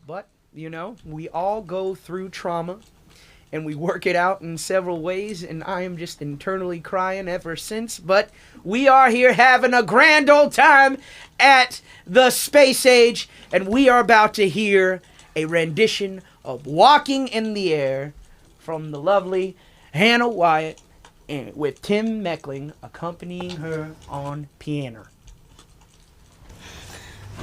But, we all go through trauma, and we work it out in several ways, and I am just internally crying ever since. But we are here having a grand old time at the Space Age, and we are about to hear a rendition of Walking in the Air from the lovely Hannah Wyatt, and with Tim Mechling accompanying her on piano.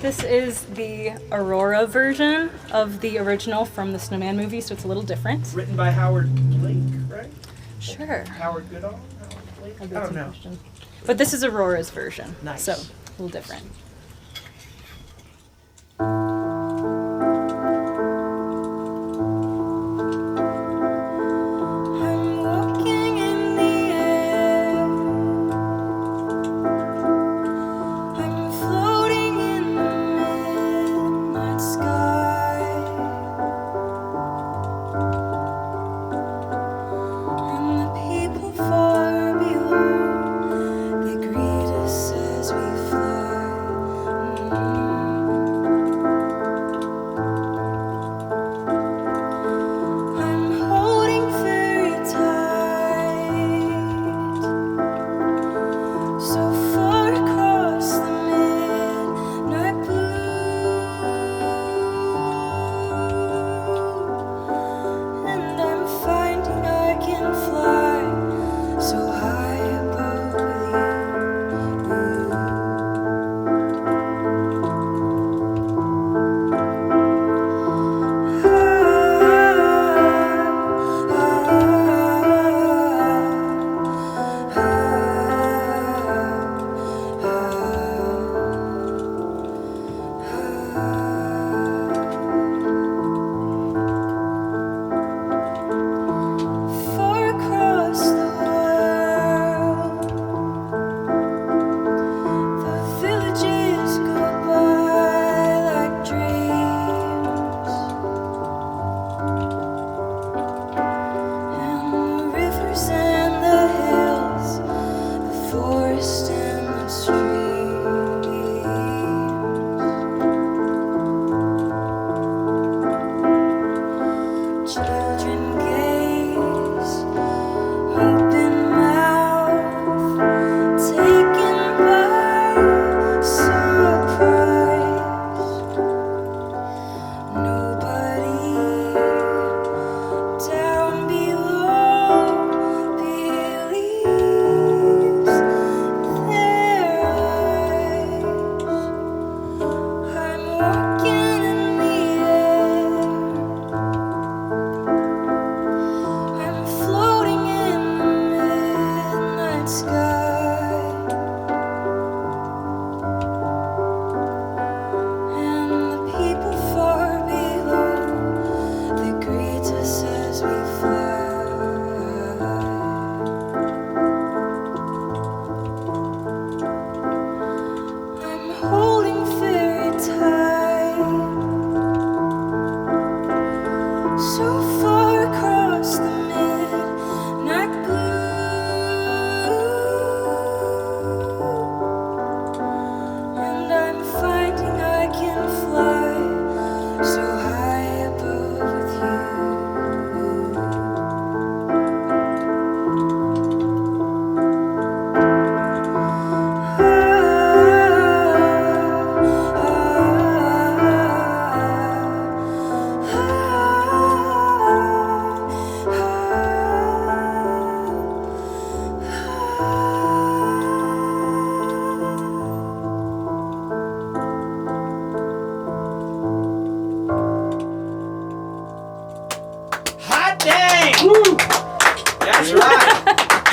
This is the Aurora version of the original from the Snowman movie, so it's a little different. Written by Howard Blake, right? Sure. Howard Goodall? Howard Blake? I don't know. Question. But this is Aurora's version. Nice. So, a little different.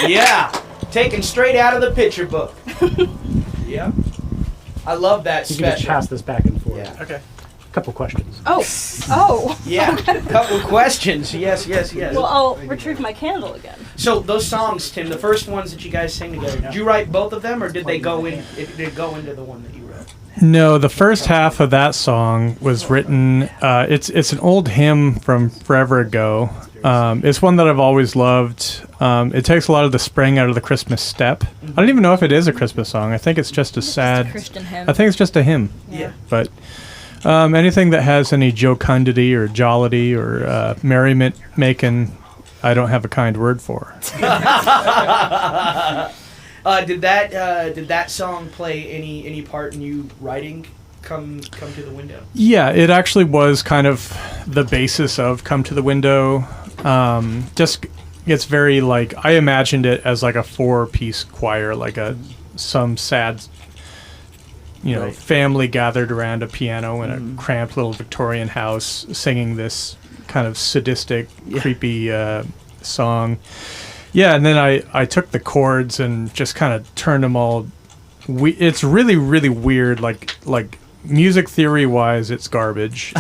Yeah, taken straight out of the picture book. Yep. I love that You special. can just pass this back and forth. Yeah. Okay. A couple questions. Oh. Yeah, a couple questions. Yes. Well, I'll retrieve my candle again. So those songs, Tim, the first ones that you guys sang together, did you write both of them, or did they go in? Did it go into the one that you wrote? No, the first half of that song was written. It's an old hymn from forever ago. It's one that I've always loved. It takes a lot of the spring out of the Christmas step. I don't even know if it is a Christmas song. I think it's just a sad. Just a Christian hymn. I think it's just a hymn. Yeah. But Anything that has any jocundity or jollity or merriment making, I don't have a kind word for. Did that song play any part in you writing Come to the Window? Yeah, it actually was kind of the basis of Come to the Window. Just it's very like I imagined it as like a 4-piece choir, like some sad, Right. family gathered around a piano in a cramped little Victorian house, singing this kind of sadistic, creepy song. Yeah, and then I took the chords and just kind of turned them all. It's really, really weird. Like music theory wise, it's garbage.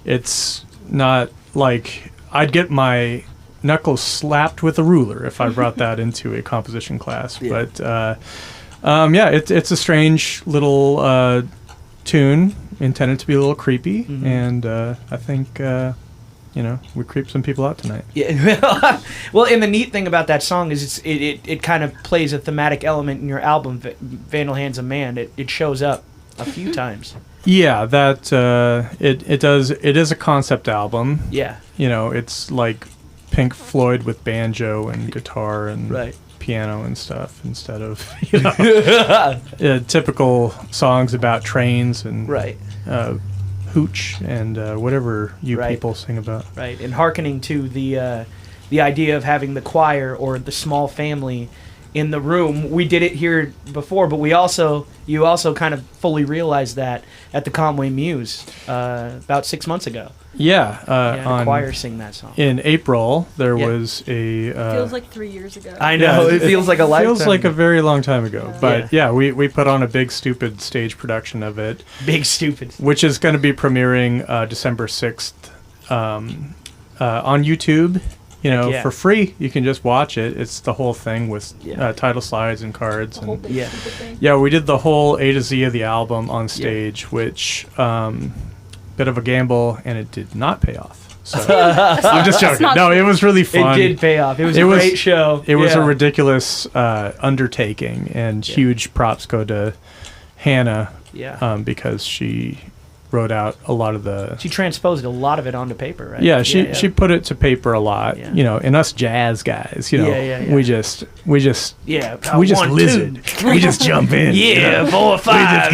It's not like I'd get my knuckles slapped with a ruler if I brought that into a composition class. Yeah. But it's a strange little tune intended to be a little creepy, and I think. We creeped some people out tonight. Yeah. Well, and the neat thing about that song is it kind of plays a thematic element in your album, Vandal Hands of Man. It shows up a few times. Yeah, that it does. It is a concept album. Yeah. It's like Pink Floyd with banjo and guitar and Right. piano and stuff instead of typical songs about trains and Right. hooch and whatever you Right. people sing about. Right, and hearkening to the idea of having the choir or the small family in the room. We did it here before, but you also kind of fully realized that at the Conway Muse about 6 months ago. Yeah, The choir sing that song. in April there Yeah. was a. Feels like 3 years ago. I know, it feels like a lifetime. Feels like a very long time ago, but Yeah. we put on a big stupid stage production of it, Big stupid. which is going to be premiering December 6th on YouTube. Heck yeah. For free. You can just watch it. It's the whole thing with Yeah. title slides and cards. The whole And big Yeah. stupid thing. yeah, we did the whole A to Z of the album on stage, which bit of a gamble, and it did not pay off. So I'm just joking. not No, true. it was really fun. It did pay off. It was It a was- great show. It was Yeah. a ridiculous undertaking, and huge props go to Hannah Yeah. because she wrote out a lot of the. She transposed a lot of it onto paper, right? Yeah, she put it to paper a lot. Yeah. And us jazz guys, Yeah. we just Yeah. we just 1, lizard. 2. We just jump in. Yeah, 4 or 5.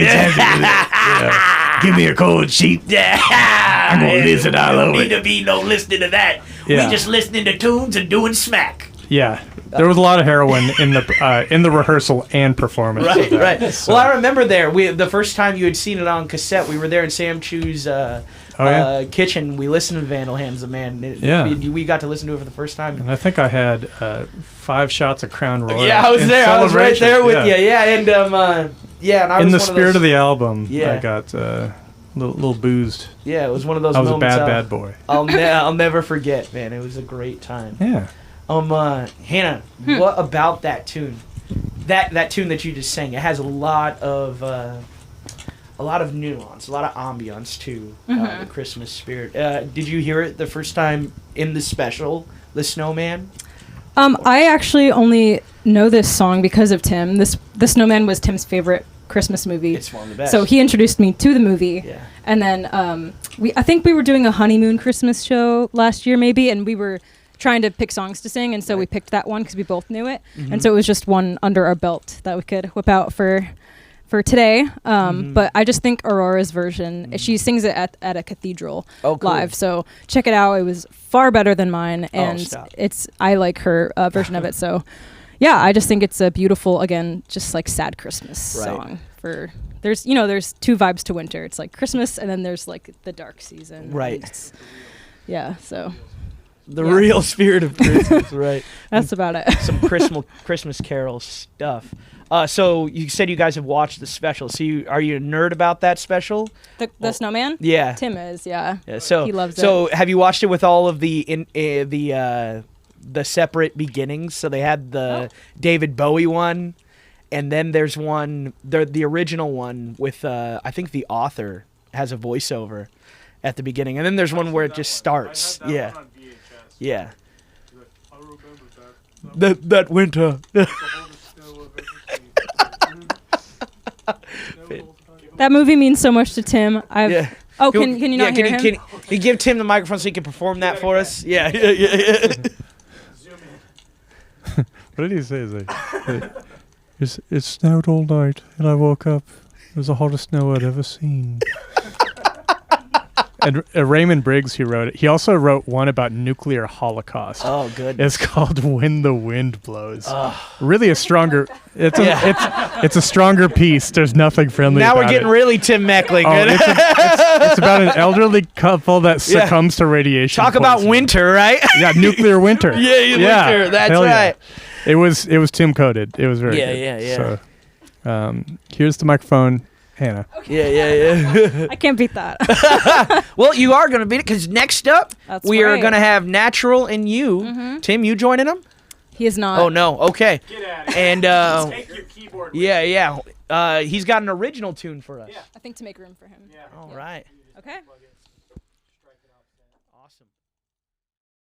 Give me a cold sheet. I'm gonna lizard all over Need it. to be no listening to that. Yeah. We just listening to tunes and doing smack. Yeah, there was a lot of heroin in the rehearsal and performance. of Right, that. right. So- Well, I remember the first time you had seen it on cassette. We were there in Sam Chu's kitchen. We listened to Vandal Hands of Man. Yeah. We got to listen to it for the first time. And I think I had 5 shots of Crown Royal. Yeah, I was in there. I was right celebration. there with you. Yeah, and and I In was the one spirit of of the album, Yeah. I got little boozed. Yeah, it was one of those I was a moments bad boy. I'll never forget, man. It was a great time. Yeah. Hannah, what about that tune? That tune that you just sang, it has a lot of nuance, a lot of ambiance to the Christmas spirit. Did you hear it the first time in the special, The Snowman? I actually only know this song because of Tim. The Snowman was Tim's favorite Christmas movie. It's one of the best. So he introduced me to the movie. Yeah. And then I think we were doing a honeymoon Christmas show last year maybe, and we were trying to pick songs to sing, and so we picked that one because we both knew it. And so it was just one under our belt that we could whip out for today. But I just think Aurora's version, she sings it at a cathedral live. So check it out. It was far better than mine, and stop. I like her version of it. So yeah, I just think it's a beautiful, again, just like sad Christmas song. There's 2 vibes to winter. It's like Christmas, and then there's like the dark season. Right. Yeah, so The real spirit of Christmas, right? that's about it. Some Christmas Carol stuff. So you said you guys have watched the special. So are you a nerd about that special? The Snowman? Yeah. Tim is, yeah. So he loves So it. have you watched it with all of the separate beginnings? So they had the David Bowie one, and then there's one, the original one with I think the author has a voiceover at the beginning, and then there's one where it just starts. Yeah. Yeah. That winter. That movie means so much to Tim. Yeah. Oh, can you not hear him? Can you give Tim the microphone so he can perform that for us? Yeah. What did he say? It snowed all night, and I woke up. It was the hottest snow I'd ever seen. And Raymond Briggs, he wrote it. He also wrote one about nuclear holocaust. Oh, good. It's called "When the Wind Blows." Really a stronger. It's a stronger piece. There's nothing friendly. Now about we're getting it. really Tim Mechling. It's about an elderly couple that succumbs to radiation. Talk about poisoning. winter, right? Yeah, nuclear winter. Winter. That's Hell yeah. right. It was Tim coded. It was very good. Yeah. So, here's the microphone, Hannah. Yeah. I can't beat that. Well, you are going to beat it because next up That's we are right. going to have Natural and you. Tim, you joining them? He is not. Oh no. Okay. Get out of here. And Take your keyboard. yeah. He's got an original tune for us. Yeah. I think to make room for him. Yeah. All right. Okay. Awesome.